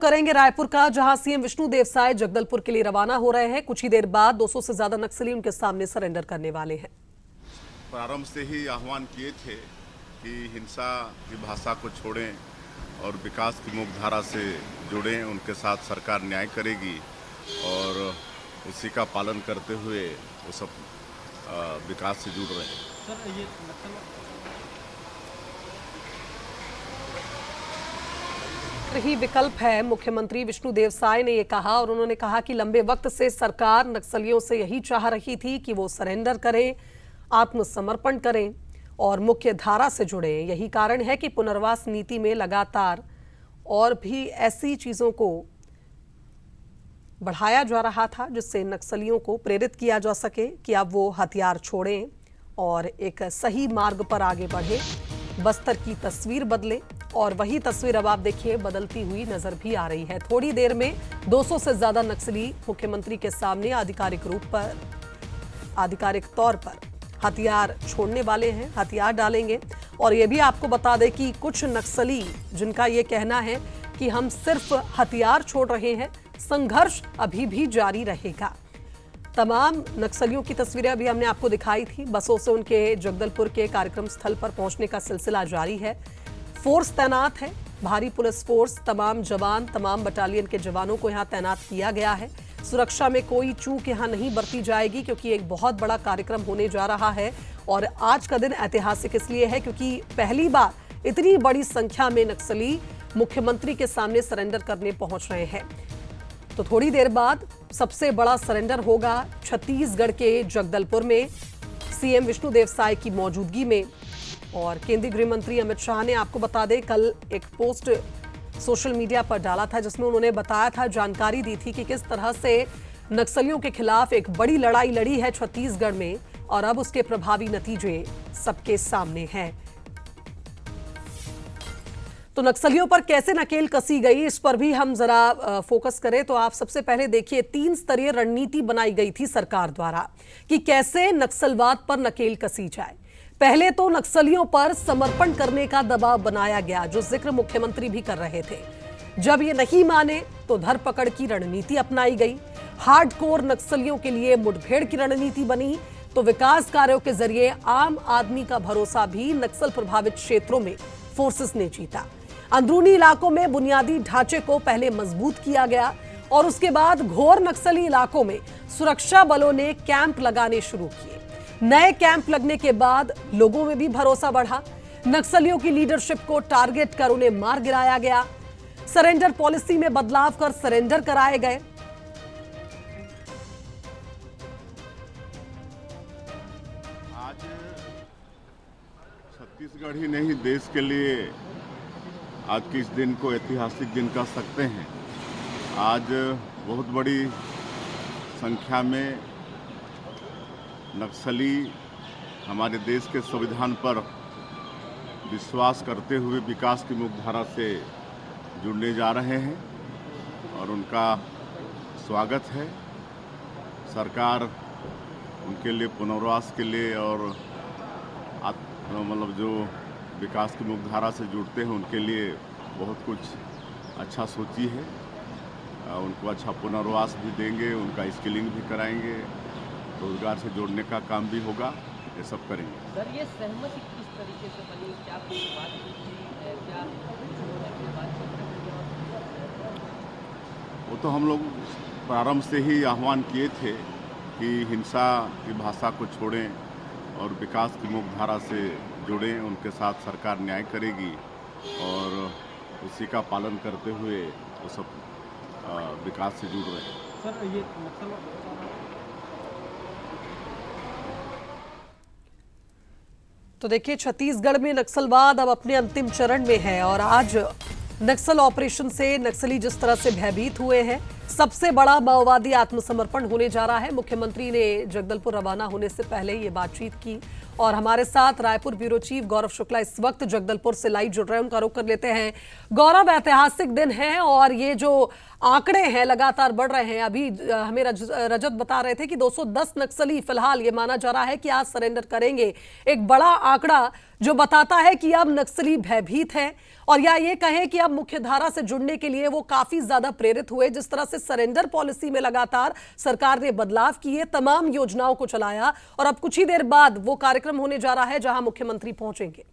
करेंगे रायपुर का, जहां सीएम विष्णुदेव साय जगदलपुर के लिए रवाना हो रहे हैं। कुछ ही देर बाद 200 से ज्यादा नक्सली उनके सामने सरेंडर करने वाले हैं। प्रारंभ से ही आह्वान किए थे कि हिंसा की भाषा को छोड़ें और विकास की मुख्यधारा से जुड़ें। उनके साथ सरकार न्याय करेगी और उसी का पालन करते हुए वो सब विकास से जुड़ रहे हैं। सर, ये ही विकल्प है। मुख्यमंत्री विष्णुदेव साय ने ये कहा और उन्होंने कहा कि लंबे वक्त से सरकार नक्सलियों से यही चाह रही थी कि वो सरेंडर करें, आत्मसमर्पण करें और मुख्य धारा से जुड़े। यही कारण है कि पुनर्वास नीति में लगातार और भी ऐसी चीजों को बढ़ाया जा रहा था जिससे नक्सलियों को प्रेरित किया जा सके कि अब वो हथियार छोड़ें और एक सही मार्ग पर आगे बढ़े, बस्तर की तस्वीर बदले। और वही तस्वीर अब आप देखिए बदलती हुई नजर भी आ रही है। थोड़ी देर में 200 से ज्यादा नक्सली मुख्यमंत्री के सामने आधिकारिक तौर पर हथियार छोड़ने वाले हैं, हथियार डालेंगे। और ये भी आपको बता दें कि कुछ नक्सली जिनका ये कहना है कि हम सिर्फ हथियार छोड़ रहे हैं, संघर्ष अभी भी जारी रहेगा। तमाम नक्सलियों की तस्वीरें अभी हमने आपको दिखाई थी। बसों से उनके जगदलपुर के कार्यक्रम स्थल पर पहुंचने का सिलसिला जारी है। फोर्स तैनात है, भारी पुलिस फोर्स, तमाम जवान, तमाम बटालियन के जवानों को यहां तैनात किया गया है। सुरक्षा में कोई चूक यहां नहीं बरती जाएगी क्योंकि एक बहुत बड़ा कार्यक्रम होने जा रहा है। और आज का दिन ऐतिहासिक इसलिए है क्योंकि पहली बार इतनी बड़ी संख्या में नक्सली मुख्यमंत्री के सामने सरेंडर करने पहुंच रहे हैं। तो थोड़ी देर बाद सबसे बड़ा सरेंडर होगा छत्तीसगढ़ के जगदलपुर में सीएम विष्णुदेव साय की मौजूदगी में। और केंद्रीय गृह मंत्री अमित शाह ने, आपको बता दें, कल एक पोस्ट सोशल मीडिया पर डाला था जिसमें उन्होंने बताया था, जानकारी दी थी कि किस तरह से नक्सलियों के खिलाफ एक बड़ी लड़ाई लड़ी है छत्तीसगढ़ में और अब उसके प्रभावी नतीजे सबके सामने हैं। तो नक्सलियों पर कैसे नकेल कसी गई, इस पर भी हम जरा फोकस करें तो आप सबसे पहले देखिए 3 स्तरीय रणनीति बनाई गई थी सरकार द्वारा कि कैसे नक्सलवाद पर नकेल कसी जाए। पहले तो नक्सलियों पर समर्पण करने का दबाव बनाया गया, जो जिक्र मुख्यमंत्री भी कर रहे थे। जब ये नहीं माने तो धरपकड़ की रणनीति अपनाई गई। हार्डकोर नक्सलियों के लिए मुठभेड़ की रणनीति बनी तो विकास कार्यों के जरिए आम आदमी का भरोसा भी नक्सल प्रभावित क्षेत्रों में फोर्सेस ने जीता। अंदरूनी इलाकों में बुनियादी ढांचे को पहले मजबूत किया गया और उसके बाद घोर नक्सली इलाकों में सुरक्षा बलों ने कैंप लगाने शुरू किए। नए कैंप लगने के बाद लोगों में भी भरोसा बढ़ा। नक्सलियों की लीडरशिप को टारगेट कर उन्हें मार गिराया गया। सरेंडर पॉलिसी में बदलाव कर सरेंडर कराए गए। आज छत्तीसगढ़ ही नहीं, देश के लिए आज के इस दिन को ऐतिहासिक दिन कह सकते हैं। आज बहुत बड़ी संख्या में नक्सली हमारे देश के संविधान पर विश्वास करते हुए विकास की मुख्यधारा से जुड़ने जा रहे हैं और उनका स्वागत है। सरकार उनके लिए पुनर्वास के लिए और मतलब जो विकास की मुख्यधारा से जुड़ते हैं उनके लिए बहुत कुछ अच्छा सोची है। उनको अच्छा पुनर्वास भी देंगे, उनका स्किलिंग भी कराएंगे, रोजगार से जोड़ने का काम भी होगा, ये सब करेंगे। सर, ये सहमति किस तरीके से बनी, क्या कोई बात थी, क्या वो तो हम लोग प्रारंभ से ही आह्वान किए थे कि हिंसा की भाषा को छोड़ें और विकास की मुख्यधारा से जुड़ें। उनके साथ सरकार न्याय करेगी और उसी का पालन करते हुए वो सब विकास से जुड़ रहे हैं। सर, ये मतलब तो देखिए छत्तीसगढ़ में नक्सलवाद अब अपने अंतिम चरण में है और आज नक्सल ऑपरेशन से नक्सली जिस तरह से भयभीत हुए हैं, सबसे बड़ा माओवादी आत्मसमर्पण होने जा रहा है। मुख्यमंत्री ने जगदलपुर रवाना होने से पहले ये बातचीत की और हमारे साथ रायपुर ब्यूरो चीफ गौरव शुक्ला इस वक्त जगदलपुर से लाइव जुड़ रहे हैं, उनका रुख कर लेते हैं। गौरव, ऐतिहासिक दिन है और ये जो आंकड़े हैं लगातार बढ़ रहे हैं। अभी हमें रजत बता रहे थे कि 210 नक्सली फिलहाल ये माना जा रहा है कि आज सरेंडर करेंगे। एक बड़ा आंकड़ा जो बताता है कि अब नक्सली भयभीत है और या ये कहें कि अब मुख्य धारा से जुड़ने के लिए वो काफी ज्यादा प्रेरित हुए। जिस तरह से सरेंडर पॉलिसी में लगातार सरकार ने बदलाव किए, तमाम योजनाओं को चलाया और अब कुछ ही देर बाद वो कार्यक्रम होने जा रहा है जहां मुख्यमंत्री पहुंचेंगे।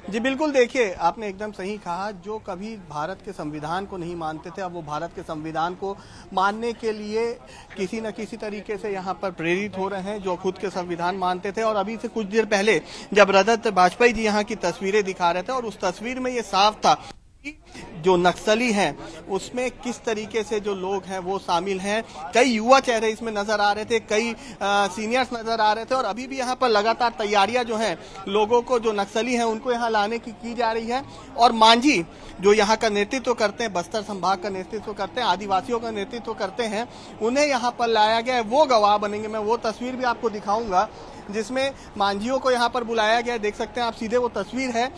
जी बिल्कुल, देखिए आपने एकदम सही कहा। जो कभी भारत के संविधान को नहीं मानते थे, अब वो भारत के संविधान को मानने के लिए किसी न किसी तरीके से यहाँ पर प्रेरित हो रहे हैं, जो खुद के संविधान मानते थे। और अभी से कुछ देर पहले जब रजत बाजपेयी जी यहाँ की तस्वीरें दिखा रहे थे और उस तस्वीर में ये साफ था जो नक्सली हैं उसमें किस तरीके से जो लोग हैं वो शामिल हैं। कई युवा चेहरे इसमें नजर आ रहे थे, कई सीनियर्स नजर आ रहे थे और अभी भी यहाँ पर लगातार तैयारियां जो हैं लोगों को, जो नक्सली हैं उनको यहाँ लाने की जा रही है। और मांझी जो यहाँ का नेतृत्व करते हैं, बस्तर संभाग का नेतृत्व करते हैं, आदिवासियों का नेतृत्व करते हैं, उन्हें यहाँ पर लाया गया है। वो गवाह बनेंगे। मैं वो तस्वीर भी आपको दिखाऊंगा जिसमें मांझियों को यहाँ पर बुलाया गया। देख सकते हैं आप सीधे वो तस्वीर है।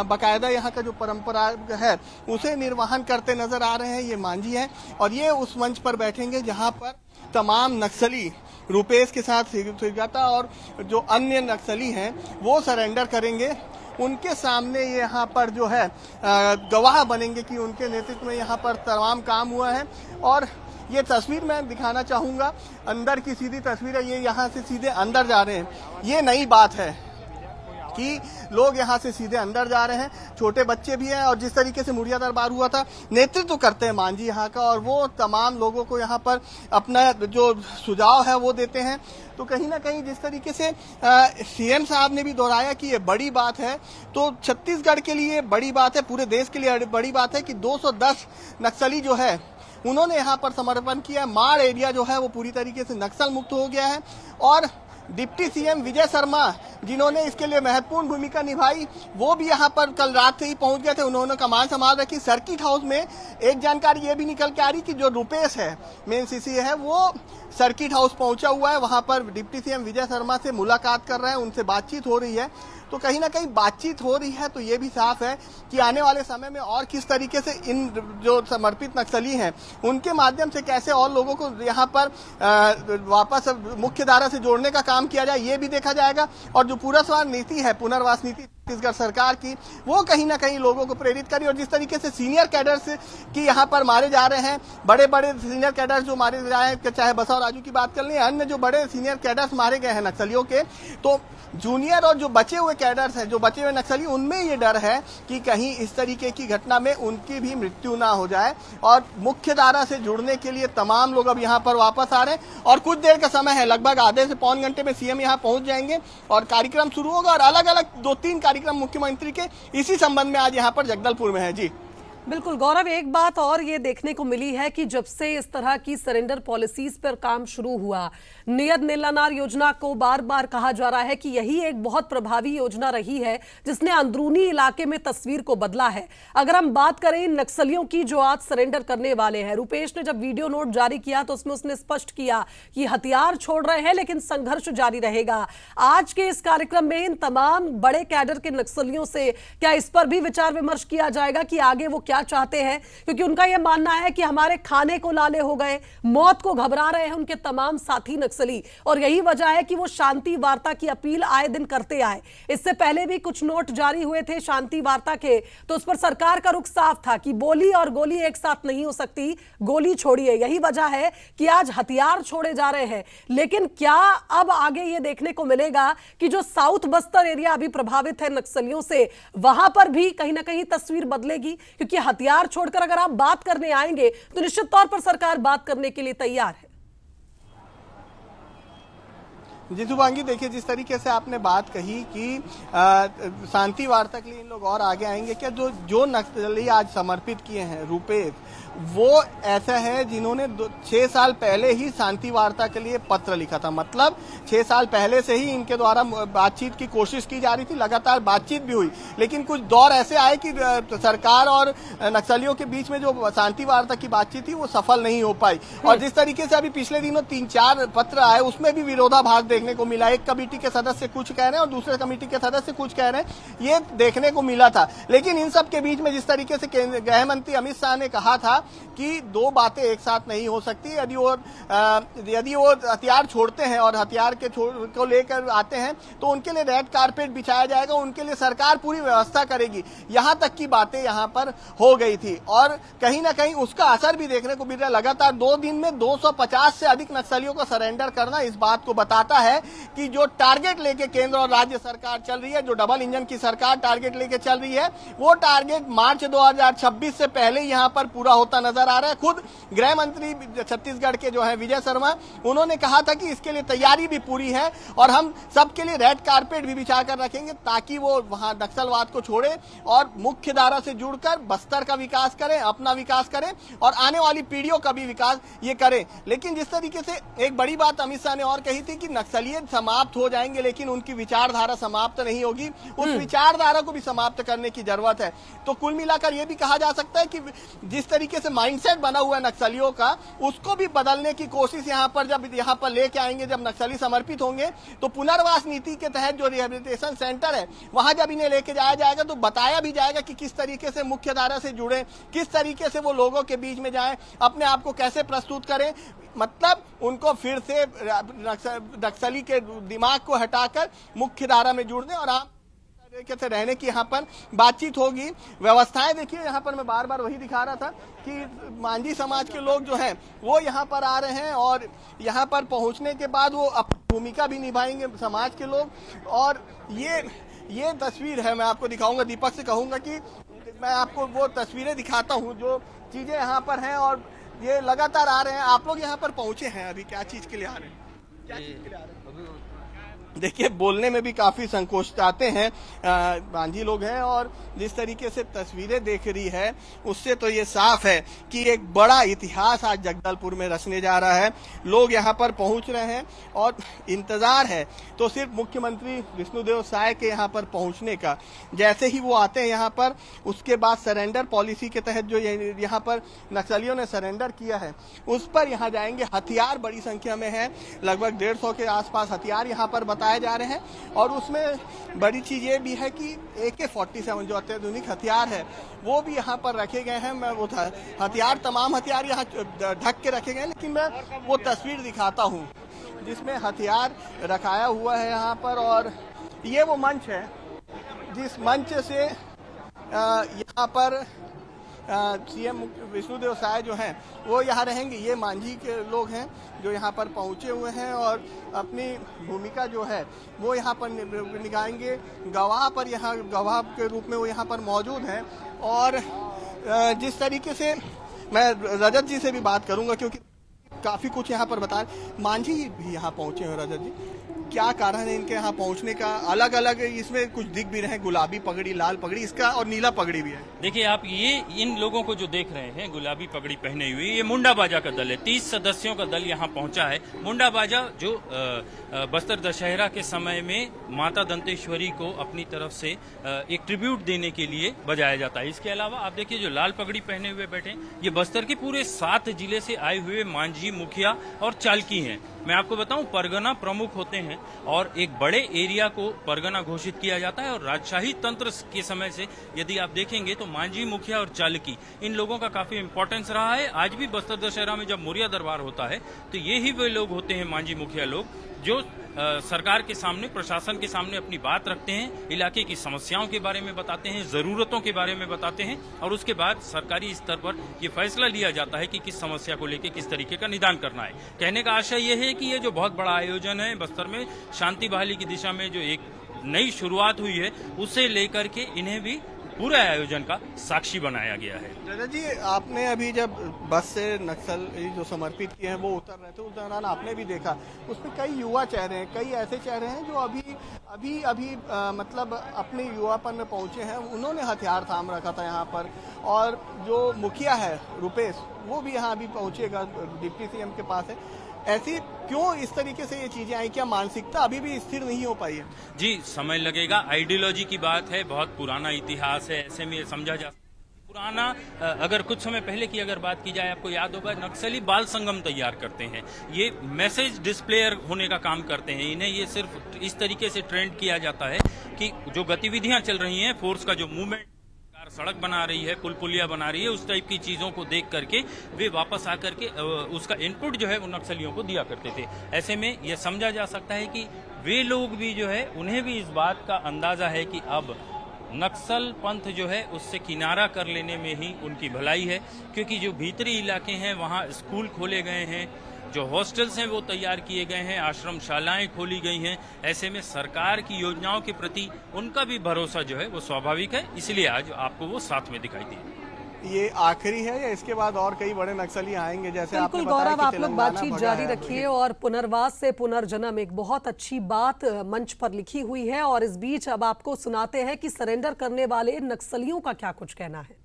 बाकायदा यहाँ का जो परंपरा है उसे निर्वहन करते नजर आ रहे हैं ये मांझी हैं और ये उस मंच पर बैठेंगे जहाँ पर तमाम नक्सली रुपेश के साथ सिरगाता और जो अन्य नक्सली हैं वो सरेंडर करेंगे। उनके सामने यहाँ पर जो है गवाह बनेंगे कि उनके नेतृत्व में यहाँ पर तमाम काम हुआ है। और ये तस्वीर मैं दिखाना चाहूंगा, अंदर की सीधी तस्वीर है। ये यहाँ से सीधे अंदर जा रहे हैं। ये नई बात है कि लोग यहाँ से सीधे अंदर जा रहे हैं, छोटे बच्चे भी हैं। और जिस तरीके से मुड़िया दरबार हुआ था, नेतृत्व करते हैं मांझी यहाँ का और वो तमाम लोगों को यहाँ पर अपना जो सुझाव है वो देते हैं। तो कहीं ना कहीं जिस तरीके से सीएम साहब ने भी दोहराया कि ये बड़ी बात है, तो छत्तीसगढ़ के लिए बड़ी बात है, पूरे देश के लिए बड़ी बात है कि 210 नक्सली जो है उन्होंने यहाँ पर समर्पण किया। माड़ एरिया जो है वो पूरी तरीके से नक्सल मुक्त हो गया है। और डिप्टी सीएम विजय शर्मा जिन्होंने इसके लिए महत्वपूर्ण भूमिका निभाई, वो भी यहाँ पर कल रात से ही पहुंच गए थे। उन्होंने कमान संभाल रखी। सर्किट हाउस में एक जानकारी ये भी निकल के आ रही कि जो रुपेश है, मेन सीसी है, वो सर्किट हाउस पहुंचा हुआ है। वहां पर डिप्टी सीएम विजय शर्मा से मुलाकात कर रहे हैं, उनसे बातचीत हो रही है। तो कहीं ना कहीं बातचीत हो रही है तो ये भी साफ है कि आने वाले समय में और किस तरीके से इन जो समर्पित नक्सली हैं उनके माध्यम से कैसे और लोगों को यहाँ पर वापस मुख्य धारा से जोड़ने का काम किया जाए, ये भी देखा जाएगा। और जो पुनर्वास नीति है, पुनर्वास नीति छत्तीसगढ़ सरकार की, वो कहीं ना कहीं लोगों को प्रेरित करी। और जिस तरीके से सीनियर कैडर्स की यहाँ पर मारे जा रहे हैं, बड़े बड़े सीनियर कैडर्स जो मारे जा रहे हैं, चाहे बसव राजू की बात कर लें, अन्य जो बड़े सीनियर कैडर्स मारे गए हैं नक्सलियों के, तो जूनियर और जो बचे हुए कैडर्स हैं, जो बचे हुए नक्सली, उनमें ये डर है कि कहीं इस तरीके की घटना में उनकी भी मृत्यु ना हो जाए। और मुख्य धारा से जुड़ने के लिए तमाम लोग अब यहाँ पर वापस आ रहे हैं और कुछ देर का समय है, लगभग आधे से पौन घंटे में सीएम यहाँ पहुंच जाएंगे और कार्यक्रम शुरू होगा। और अलग अलग 2-3 कार्यक्रम मुख्यमंत्री के इसी संबंध में आज यहाँ पर जगदलपुर में है। जी बिल्कुल गौरव, एक बात और ये देखने को मिली है कि जब से इस तरह की सरेंडर पॉलिसीज पर काम शुरू हुआ, नियत नीलानार योजना को बार बार कहा जा रहा है कि यही एक बहुत प्रभावी योजना रही है जिसने अंदरूनी इलाके में तस्वीर को बदला है। अगर हम बात करें नक्सलियों की जो आज सरेंडर करने वाले हैं, रुपेश ने जब वीडियो नोट जारी किया तो उसमें उसने स्पष्ट किया कि हथियार छोड़ रहे हैं लेकिन संघर्ष जारी रहेगा। आज के इस कार्यक्रम में इन तमाम बड़े कैडर के नक्सलियों से क्या इस पर भी विचार विमर्श किया जाएगा कि आगे वो क्या चाहते हैं? क्योंकि उनका यह मानना है कि हमारे खाने को लाले हो गए, मौत को घबरा रहे हैं उनके तमाम साथी नक्सली और यही वजह है कि वो शांति वार्ता की अपील आए दिन करते आए। इससे पहले भी कुछ नोट जारी हुए थे शांति वार्ता के, तो उस पर सरकार का रुख साफ था कि बोली और गोली एक साथ नहीं हो सकती, गोली छोड़िए। यही वजह है कि आज हथियार छोड़े जा रहे हैं। लेकिन क्या अब आगे ये देखने को मिलेगा कि जो साउथ बस्तर एरिया अभी प्रभावित है नक्सलियों से, वहां पर भी कहीं ना कहीं तस्वीर बदलेगी? क्योंकि हथियार छोड़कर अगर आप बात करने आएंगे तो निश्चित तौर पर सरकार बात करने के लिए तैयार है। जी शुभांगी, देखिए जिस तरीके से आपने बात कही कि शांति वार्ता के लिए इन लोग और आगे आएंगे, क्या जो नक्सली आज समर्पित किए हैं रूपेश, वो ऐसा है जिन्होंने 6 साल पहले ही शांति वार्ता के लिए पत्र लिखा था। मतलब 6 साल पहले से ही इनके द्वारा बातचीत की कोशिश की जा रही थी, लगातार बातचीत भी हुई, लेकिन कुछ दौर ऐसे आए कि सरकार और नक्सलियों के बीच में जो शांति वार्ता की बातचीत थी वो सफल नहीं हो पाई। और जिस तरीके से अभी पिछले दिनों 3-4 पत्र आए, उसमें भी विरोधाभास देखने को मिला। एक कमेटी के सदस्य कुछ कह रहे हैं और दूसरे कमेटी के सदस्य कुछ कह रहे हैं, ये देखने को मिला था। लेकिन इन सब के बीच में जिस तरीके से गृह मंत्री अमित शाह ने कहा था कि 2 बातें एक साथ नहीं हो सकती, यदि वो हथियार छोड़ते हैं और हथियार को लेकर आते हैं तो उनके लिए रेड कारपेट बिछाया जाएगा, उनके लिए सरकार पूरी व्यवस्था करेगी। यहां तक की बातें यहां पर हो गई थी और कहीं ना कहीं उसका असर भी देखने को मिल रहा है। लगातार 2 दिन में 250 से अधिक नक्सलियों को सरेंडर करना इस बात को बताता है कि जो टारगेट लेके केंद्र और राज्य सरकार चल रही है, जो डबल इंजन की सरकार टारगेट लेके चल रही है, वो टारगेट मार्च 2026 से पहले यहां पर पूरा होता नजर आ रहा है। खुद गृह मंत्री छत्तीसगढ़ के जो है विजय शर्मा, उन्होंने कहा था कि इसके लिए तैयारी भी पूरी है और हम सबके लिए रेड कारपेट भी बिछा कर रखेंगे ताकि वो वहां नक्सलवाद को छोड़े और मुख्य धारा से जुड़कर बस्तर का विकास करें, अपना विकास करें और आने वाली पीढ़ियों का भी विकास ये करें। लेकिन जिस तरीके से एक बड़ी बात अमित शाह ने और कही थी कि नक्सलियत समाप्त हो जाएंगे लेकिन उनकी विचारधारा समाप्त नहीं होगी, उस विचारधारा को भी समाप्त करने की जरूरत है। तो कुल मिलाकर यह भी कहा जा सकता है कि जिस तरीके से माइंडसेट बना हुआ है नक्सलियों का, उसको भी बदलने की कोशिश जब यहाँ पर लेके आएंगे, जब नक्सली समर्पित होंगे तो पुनर्वास नीति के तहत जो रिहेबिलिटेशन सेंटर है वहां जब इन्हें लेके जाया जाएगा तो बताया भी जाएगा कि किस तरीके से मुख्य धारा से जुड़े, किस तरीके से वो लोगों के बीच में जाएं, अपने आप को कैसे प्रस्तुत करें। मतलब उनको फिर से नक्सली के दिमाग को हटाकर मुख्य धारा में जुड़ने और आम तरीके से रहने की यहाँ पर बातचीत होगी। व्यवस्थाएं देखिए, यहाँ पर मैं बार बार वही दिखा रहा था कि मांझी समाज के लोग जो हैं वो यहाँ पर आ रहे हैं और यहाँ पर पहुँचने के बाद वो अपनी भूमिका भी निभाएंगे समाज के लोग। और ये तस्वीर है, मैं आपको दिखाऊंगा, दीपक से कहूंगा कि मैं आपको वो तस्वीरें दिखाता हूँ जो चीजें यहाँ पर हैं और ये लगातार आ रहे हैं। आप लोग यहाँ पर पहुंचे हैं, अभी क्या चीज के लिए आ रहे हैं, क्या चीज के लिए आ रहे हैं? देखिए बोलने में भी काफी संकोचाते हैं मांझी लोग हैं और जिस तरीके से तस्वीरें देख रही है उससे तो ये साफ है कि एक बड़ा इतिहास आज जगदलपुर में रचने जा रहा है। लोग यहाँ पर पहुंच रहे हैं और इंतजार है तो सिर्फ मुख्यमंत्री विष्णुदेव साय के यहाँ पर पहुंचने का। जैसे ही वो आते हैं यहाँ पर, उसके बाद सरेंडर पॉलिसी के तहत जो यहाँ पर नक्सलियों ने सरेंडर किया है उस पर यहाँ जाएंगे। हथियार बड़ी संख्या में है, लगभग 150 के आसपास हथियार यहाँ पर बताए जा रहे हैं और उसमें बड़ी चीज ये भी है कि AK-47 जो अत्याधुनिक हथियार है वो भी यहाँ पर रखे गए हैं। मैं वो हथियार, तमाम हथियार यहाँ ढक के रखे गए, लेकिन मैं वो तस्वीर दिखाता हूँ जिसमें हथियार रखाया हुआ है यहाँ पर। और ये वो मंच है जिस मंच से यहाँ पर सीएम विष्णुदेव साय जो हैं वो यहाँ रहेंगे। ये मांझी के लोग हैं जो यहाँ पर पहुँचे हुए हैं और अपनी भूमिका जो है वो यहाँ पर निभाएंगे। गवाह पर यहाँ गवाह के रूप में वो यहाँ पर मौजूद हैं। और जिस तरीके से मैं रजत जी से भी बात करूँगा क्योंकि काफ़ी कुछ यहाँ पर बताएं। मांझी भी यहाँ पहुँचे हैं, रजत जी क्या कारण है इनके यहाँ पहुँचने का? अलग अलग इसमें कुछ दिख भी रहे हैं, गुलाबी पगड़ी, लाल पगड़ी, इसका और नीला पगड़ी भी है। देखिए आप ये इन लोगों को जो देख रहे हैं गुलाबी पगड़ी पहने हुए, ये मुंडा बाजा का दल है। 30 सदस्यों का दल यहाँ पहुंचा है। मुंडा बाजा जो बस्तर दशहरा के समय में माता दंतेश्वरी को अपनी तरफ से एक ट्रिब्यूट देने के लिए बजाया जाता है। इसके अलावा आप देखिए जो लाल पगड़ी पहने हुए बैठे, ये बस्तर के पूरे 7 जिले से आए हुए मांझी, मुखिया और चालकी हैं। मैं आपको बताऊं, परगना प्रमुख होते हैं और एक बड़े एरिया को परगना घोषित किया जाता है। और राजशाही तंत्र के समय से यदि आप देखेंगे तो मांझी, मुखिया और चालकी, इन लोगों का काफी इंपॉर्टेंस रहा है। आज भी बस्तर दशहरा में जब मोरिया दरबार होता है तो ये ही वे लोग होते हैं, मांझी मुखिया लोग, जो सरकार के सामने, प्रशासन के सामने अपनी बात रखते हैं, इलाके की समस्याओं के बारे में बताते हैं, जरूरतों के बारे में बताते हैं और उसके बाद सरकारी स्तर पर यह फैसला लिया जाता है कि किस समस्या को लेकर किस तरीके का निदान करना है। कहने का आशय यह है कि ये जो बहुत बड़ा आयोजन है बस्तर में शांति बहाली की दिशा में जो एक नई शुरुआत हुई है, उसे लेकर के इन्हें भी पूरे आयोजन का साक्षी बनाया गया है। दादा जी, आपने अभी जब बस से नक्सल जो समर्पित किए हैं वो उतर रहे थे, उस दौरान आपने भी देखा उसमें कई युवा चेहरे हैं, कई ऐसे चेहरे हैं जो अभी मतलब अपने युवापन में पहुंचे हैं। उन्होंने हथियार थाम रखा था यहाँ पर, और जो मुखिया है रुपेश, वो भी यहाँ अभी पहुंचेगा, डिप्टी सीएम के पास है। ऐसी क्यों इस तरीके से ये चीजें आई? क्या मानसिकता अभी भी स्थिर नहीं हो पाई है? जी, समय लगेगा। आइडियोलॉजी की बात है, बहुत पुराना इतिहास है, ऐसे में ये समझा जा पुराना। अगर कुछ समय पहले की अगर बात की जाए, आपको याद होगा नक्सली बाल संगम तैयार करते हैं, ये मैसेज डिस्प्लेयर होने का काम करते हैं। इन्हें ये सिर्फ इस तरीके से ट्रेंड किया जाता है कि जो गतिविधियां चल रही हैं, फोर्स का जो मूवमेंट, सड़क बना रही है, पुल पुलिया बना रही है, उस टाइप की चीजों को देख करके वे वापस आकर के उसका इनपुट जो है वो नक्सलियों को दिया करते थे। ऐसे में यह समझा जा सकता है कि वे लोग भी जो है, उन्हें भी इस बात का अंदाजा है कि अब नक्सल पंथ जो है उससे किनारा कर लेने में ही उनकी भलाई है, क्योंकि जो भीतरी इलाके हैं वहाँ स्कूल खोले गए हैं, जो हॉस्टल्स हैं वो तैयार किए गए हैं, आश्रमशालाएं खोली गई हैं। ऐसे में सरकार की योजनाओं के प्रति उनका भी भरोसा जो है वो स्वाभाविक है, इसलिए आज आपको वो साथ में दिखाई दिए। ये आखिरी है या इसके बाद और कई बड़े नक्सली आएंगे? जैसे आपने बिल्कुल बताया गौरव, कि आप लोग तेलंगाना बातचीत भगा जारी है। रखिए। और पुनर्वास से पुनर्जन्म, एक बहुत अच्छी बात मंच पर लिखी हुई है। और इस बीच अब आपको सुनाते हैं कि सरेंडर करने वाले नक्सलियों का क्या कुछ कहना है।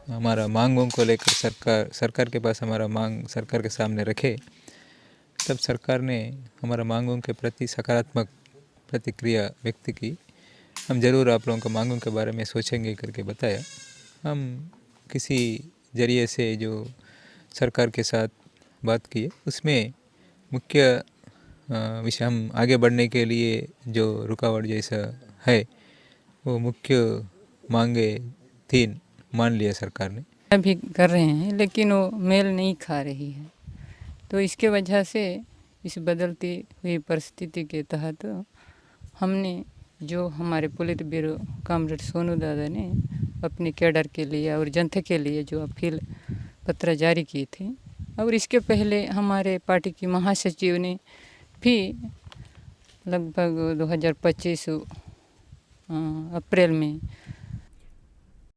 हमारा मांगों को लेकर सरकार के पास हमारा मांग सरकार के सामने रखे, तब सरकार ने हमारा मांगों के प्रति सकारात्मक प्रतिक्रिया व्यक्त की। हम ज़रूर आप लोगों को मांगों के बारे में सोचेंगे करके बताया। हम किसी जरिए से जो सरकार के साथ बात किए, उसमें मुख्य विषय हम आगे बढ़ने के लिए जो रुकावट जैसा है, वो मुख्य मांगे 3 मान लिया सरकार ने। अभी कर रहे हैं लेकिन वो मेल नहीं खा रही है, तो इसके वजह से इस बदलती हुई परिस्थिति के तहत हमने जो हमारे पुलित ब्यूरो कॉमरेड सोनू दादा ने अपने कैडर के लिए और जनता के लिए जो अपील पत्र जारी किए थे, और इसके पहले हमारे पार्टी की महासचिव ने भी लगभग 2025 अप्रैल में